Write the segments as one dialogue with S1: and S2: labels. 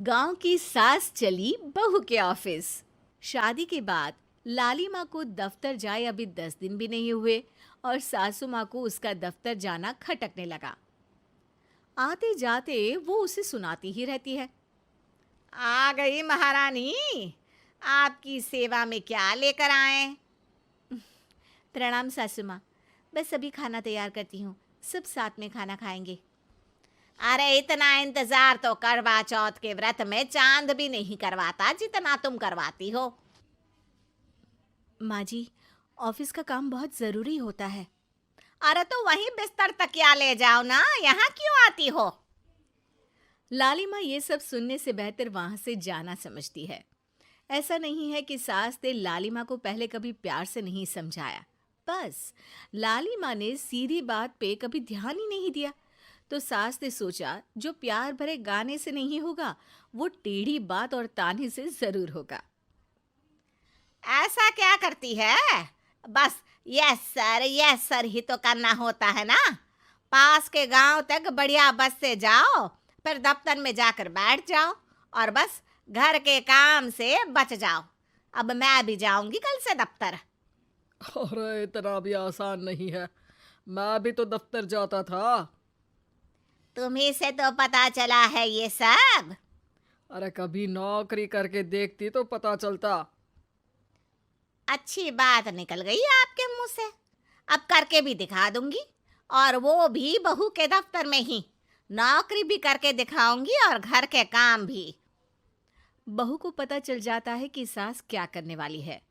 S1: गांव की सास चली बहू के ऑफिस। शादी के बाद लाली माँ को दफ्तर जाए अभी 10 दिन भी नहीं हुए और सासू माँ को उसका दफ्तर जाना खटकने लगा। आते जाते वो उसे सुनाती ही रहती है।
S2: आ गई महारानी। आपकी सेवा में क्या लेकर आए?
S1: प्रणाम सासू माँ, बस अभी खाना तैयार करती हूँ, सब साथ में खाना खाएंगे।
S2: अरे इतना इंतजार तो करवा चौथ के व्रत में चांद भी नहीं करवाता जितना तुम करवाती हो।
S1: माँ जी, ऑफिस का काम बहुत ज़रूरी होता है।
S2: अरे तो वहीं बिस्तर तकिया ले जाओ ना, यहाँ क्यों आती हो?
S1: लाली माँ ये सब सुनने से बेहतर वहां से जाना समझती है। ऐसा नहीं है कि सास ने लाली माँ को पहले कभी प्यार से नहीं समझाया, बस लाली माँ ने सीधी बात पे कभी ध्यान ही नहीं दिया। तो सास ने सोचा जो प्यार भरे गाने से नहीं होगा वो टेढ़ी बात और ताने से जरूर होगा।
S2: ऐसा क्या करती है? बस यस सर ही तो करना होता है ना। पास के गांव तक बढ़िया बस से जाओ, फिर दफ्तर में जाकर बैठ जाओ और बस घर के काम से बच जाओ। अब मैं भी जाऊंगी कल से दफ्तर।
S3: अरे इतना भी आसान नहीं है। मैं भी तो दफ्तर जाता था।
S2: तुम्ही से तो पता चला है ये सब।
S3: अरे कभी नौकरी करके देखती तो पता चलता।
S2: अच्छी बात निकल गई आपके मुंह से। अब करके भी दिखा दूंगी, और वो भी बहू के दफ्तर में ही। नौकरी भी करके दिखाऊंगी और घर के काम भी।
S1: बहू को पता चल जाता है कि सास क्या करने वाली है,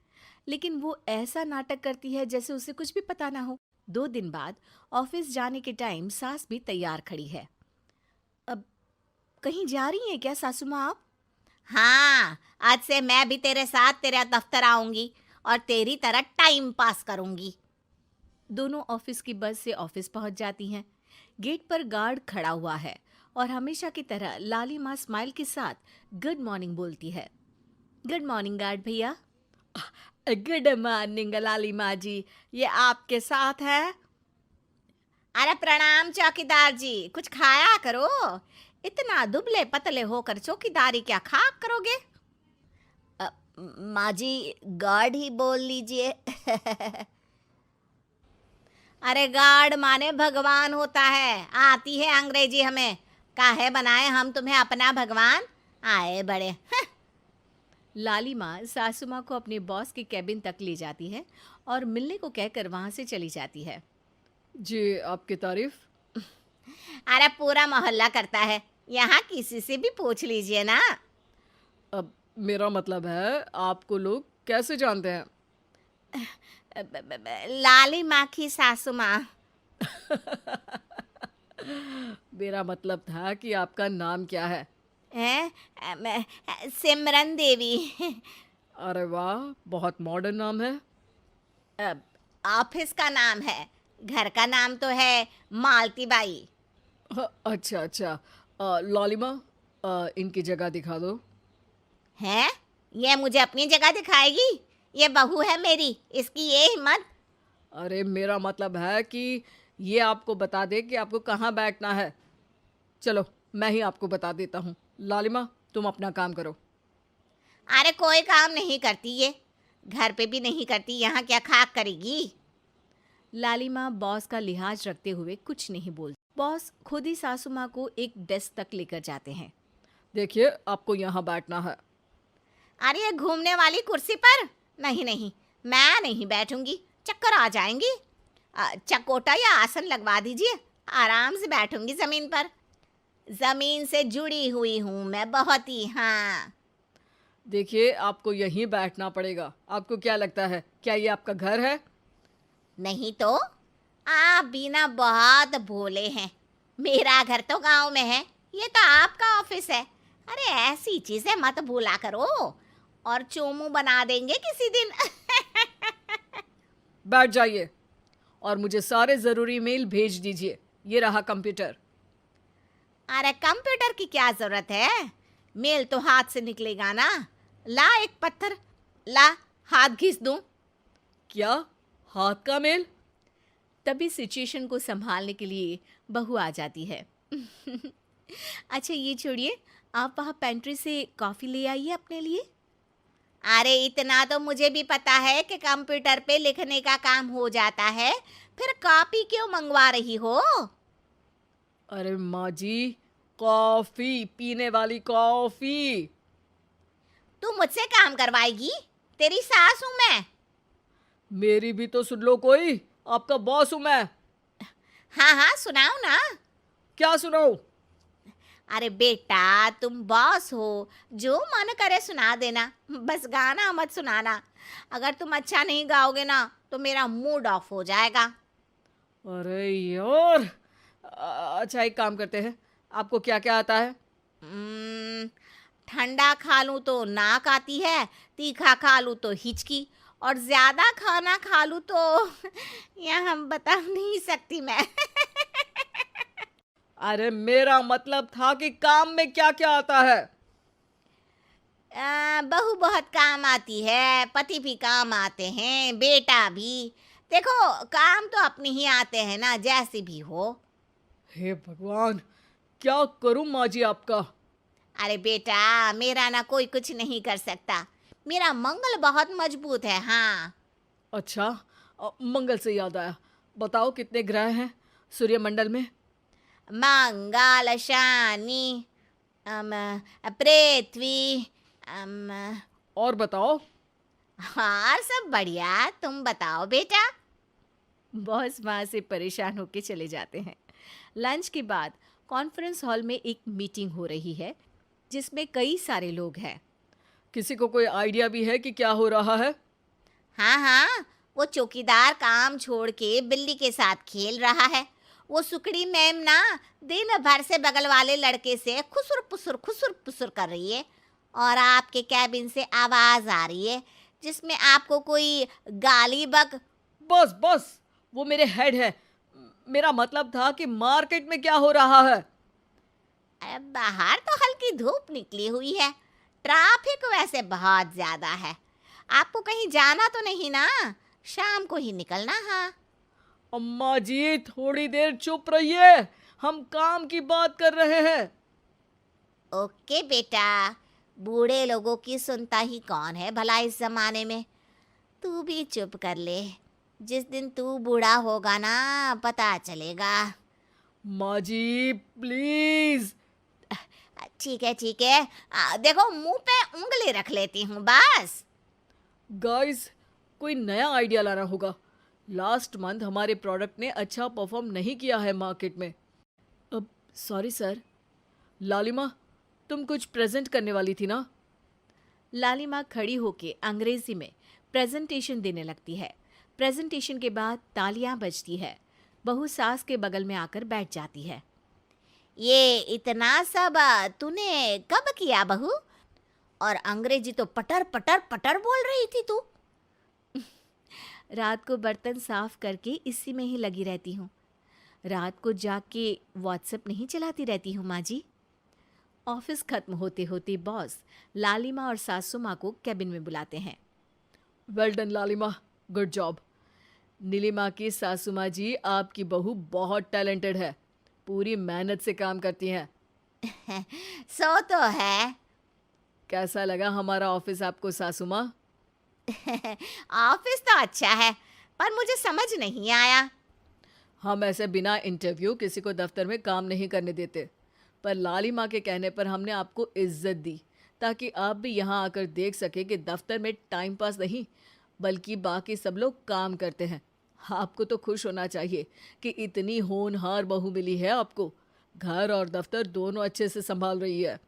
S1: लेकिन वो ऐसा नाटक करती है जैसे उसे कुछ भी पता ना हो। 2 दिन बाद ऑफिस जाने के टाइम सास भी तैयार खड़ी है। अब कहीं जा रही हैं क्या सासू माँ आप?
S2: हाँ, आज से मैं भी तेरे साथ तेरे दफ्तर आऊंगी और तेरी तरह टाइम पास करूंगी।
S1: दोनों ऑफिस की बस से ऑफिस पहुंच जाती हैं। गेट पर गार्ड खड़ा हुआ है और हमेशा की तरह लाली माँ स्माइल के साथ गुड मॉर्निंग बोलती है। गुड मॉर्निंग गार्ड भैया।
S2: गुड मॉर्निंग लाली माँ जी, ये आपके साथ है। अरे प्रणाम चौकीदार जी, कुछ खाया करो। इतना दुबले पतले होकर चौकीदारी क्या खाक करोगे? माँ जी, गार्ड ही बोल लीजिए। अरे गार्ड माने भगवान होता है, आती है अंग्रेजी हमें। काहे बनाए हम तुम्हें अपना भगवान? आए बड़े।
S1: लाली माँ सासू माँ को अपने बॉस के कैबिन तक ले जाती है और मिलने को कहकर वहां से चली जाती है।
S3: जी, आपकी तारीफ।
S2: अरे पूरा मोहल्ला करता है, यहाँ किसी से भी पूछ लीजिए ना।
S3: अब मेरा मतलब है आपको लोग कैसे जानते हैं?
S2: लाली माँ की सासू माँ।
S3: मेरा मतलब था कि आपका नाम क्या है?
S2: सिमरन देवी।
S3: अरे वाह, बहुत मॉडर्न नाम है।
S2: ऑफिस का नाम है, घर का नाम तो है मालती बाई।
S3: अच्छा अच्छा। लालिमा, इनकी जगह दिखा दो।
S2: है? ये मुझे अपनी जगह दिखाएगी? ये बहू है मेरी, इसकी ये हिम्मत।
S3: अरे मेरा मतलब है कि ये आपको बता दे कि आपको कहाँ बैठना है। चलो मैं ही आपको बता देता हूँ। लालिमा, तुम अपना काम करो।
S2: अरे कोई काम नहीं करती ये, घर पे भी नहीं करती, यहाँ क्या खाक करेगी?
S1: लाली माँ बॉस का लिहाज रखते हुए कुछ नहीं बोलती। बॉस खुद ही सासू माँ को एक डेस्क तक लेकर जाते हैं।
S3: देखिए, आपको यहाँ बैठना है।
S2: अरे ये घूमने वाली कुर्सी पर? नहीं नहीं, मैं नहीं बैठूंगी, चक्कर आ जाएंगी। चकोटा या आसन लगवा दीजिए, आराम से बैठूंगी जमीन पर। जमीन से जुड़ी हुई हूँ मैं बहुत ही। हाँ
S3: देखिए, आपको यहीं बैठना पड़ेगा। आपको क्या लगता है, क्या ये आपका घर है?
S2: नहीं तो? आप भी ना बहुत भोले हैं। मेरा घर तो गांव में है, ये तो आपका ऑफिस है। अरे ऐसी चीजें मत भूला करो, और चोमू बना देंगे किसी दिन।
S3: बैठ जाइए और मुझे सारे ज़रूरी मेल भेज दीजिए। ये रहा कंप्यूटर।
S2: अरे कंप्यूटर की क्या जरूरत है, मेल तो हाथ से निकलेगा ना। ला एक पत्थर, ला हाथ घिस दूं।
S3: क्या? हाथ का मेल?
S1: तभी सिचुएशन को संभालने के लिए बहू आ जाती है। अच्छा ये छोड़िए, आप वहाँ पेंट्री से कॉफ़ी ले आइए अपने लिए।
S2: अरे इतना तो मुझे भी पता है कि कंप्यूटर पे लिखने का काम हो जाता है, फिर कॉपी क्यों मंगवा रही हो?
S3: अरे माँ जी, कॉफी, पीने वाली कॉफी।
S2: तू मुझसे काम करवाएगी? तेरी सास हूं मैं।
S3: मेरी भी तो सुन लो कोई, आपका बॉस हूं मैं।
S2: हाँ हाँ, सुनाओ ना।
S3: क्या सुनाऊं?
S2: अरे बेटा, तुम बॉस हो, जो मन करे सुना देना, बस गाना मत सुनाना। अगर तुम अच्छा नहीं गाओगे ना तो मेरा मूड ऑफ हो जाएगा।
S3: अरे यार, अच्छा एक काम करते हैं, आपको क्या क्या आता है?
S2: हम्म, ठंडा खा लूं तो नाक आती है, तीखा खा लूं तो हिचकी, और ज्यादा खाना खा लूं तो यह हम बता नहीं सकती मैं।
S3: अरे मेरा मतलब था कि काम में क्या क्या आता है।
S2: बहू बहुत काम आती है, पति भी काम आते हैं, बेटा भी। देखो, काम तो अपने ही आते हैं ना, जैसे भी हो।
S3: हे भगवान, क्या करूं माँ जी आपका।
S2: अरे बेटा, मेरा ना कोई कुछ नहीं कर सकता। मेरा मंगल बहुत मजबूत है। हाँ।
S3: अच्छा, मंगल से याद आया, बताओ कितने ग्रह हैं सूर्यमंडल में?
S2: मंगल, शनि, अम, पृथ्वी, अम,
S3: और बताओ।
S2: और सब बढ़िया। तुम बताओ बेटा।
S1: बॉस वहाँ से परेशान होकर चले जाते हैं। लंच के बाद कॉन्फ्रेंस हॉल में एक मीटिंग हो रही है जिसमें कई सारे लोग हैं।
S3: किसी को कोई आइडिया भी है कि क्या हो रहा है?
S2: हाँ हाँ, वो चौकीदार काम छोड़ के बिल्ली के साथ खेल रहा है। वो सुकड़ी मैम ना दिन भर से बगल वाले लड़के से खुसुर पुसुर कर रही है, और आपके कैबिन से आवाज आ रही है जिसमें आपको कोई गाली बक।
S3: बस बस, वो मेरे हेड है। मेरा मतलब था कि मार्केट में क्या हो रहा है।
S2: अरे बाहर तो हल्की धूप निकली हुई है, ट्रैफिक वैसे बहुत ज्यादा है। आपको कहीं जाना तो नहीं ना? शाम को ही निकलना। हाँ।
S3: अम्मा जी थोड़ी देर चुप रहिए, हम काम की बात कर रहे हैं।
S2: ओके बेटा, बूढ़े लोगों की सुनता ही कौन है भला इस जमाने में। तू भी चुप कर ले, जिस दिन तू बूढ़ा होगा ना पता चलेगा।
S3: माँ जी प्लीज।
S2: ठीक है ठीक है, देखो मुंह पे उंगली रख लेती हूँ बस।
S3: गाइस, कोई नया आइडिया लाना होगा। लास्ट मंथ हमारे प्रोडक्ट ने अच्छा परफॉर्म नहीं किया है मार्केट में। अब सॉरी सर। लालिमा, तुम कुछ प्रेजेंट करने वाली थी ना?
S1: लालिमा खड़ी होके अंग्रेजी में प्रेजेंटेशन देने लगती है। प्रेजेंटेशन के बाद तालियां बजती है। बहू सास के बगल में आकर बैठ जाती है।
S2: ये इतना सब तूने कब किया बहू? और अंग्रेजी तो पटर पटर पटर बोल रही थी तू।
S1: रात को बर्तन साफ करके इसी में ही लगी रहती हूँ। रात को जाग के व्हाट्सएप नहीं चलाती रहती हूँ माँ जी। ऑफिस खत्म होते होते बॉस लालिमा और सासू माँ को कैबिन में बुलाते हैं।
S3: वेल डन लालिमा, गुड जॉब। नीलिमा की सासू माँ जी, आपकी बहू बहुत टैलेंटेड है, पूरी मेहनत से काम करती हैं।
S2: सो तो है।
S3: कैसा लगा हमारा ऑफिस आपको सासू माँ?
S2: ऑफिस तो अच्छा है, पर मुझे समझ नहीं आया।
S3: हम ऐसे बिना इंटरव्यू किसी को दफ्तर में काम नहीं करने देते, पर लालिमा के कहने पर हमने आपको इज्जत दी ताकि आप भी यहाँ आकर देख सके कि दफ्तर में टाइम पास नहीं बल्कि बाकी सब लोग काम करते हैं। आपको तो खुश होना चाहिए कि इतनी होनहार बहू मिली है आपको। घर और दफ्तर दोनों अच्छे से संभाल रही है।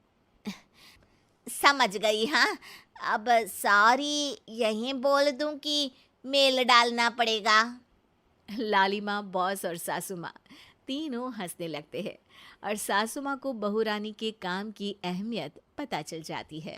S2: समझ गई। हाँ, अब सॉरी यहीं बोल दूं कि मेल डालना पड़ेगा?
S1: लालिमा, बॉस और सासू माँ तीनों हंसने लगते हैं और सासू माँ को बहू रानी के काम की अहमियत पता चल जाती है।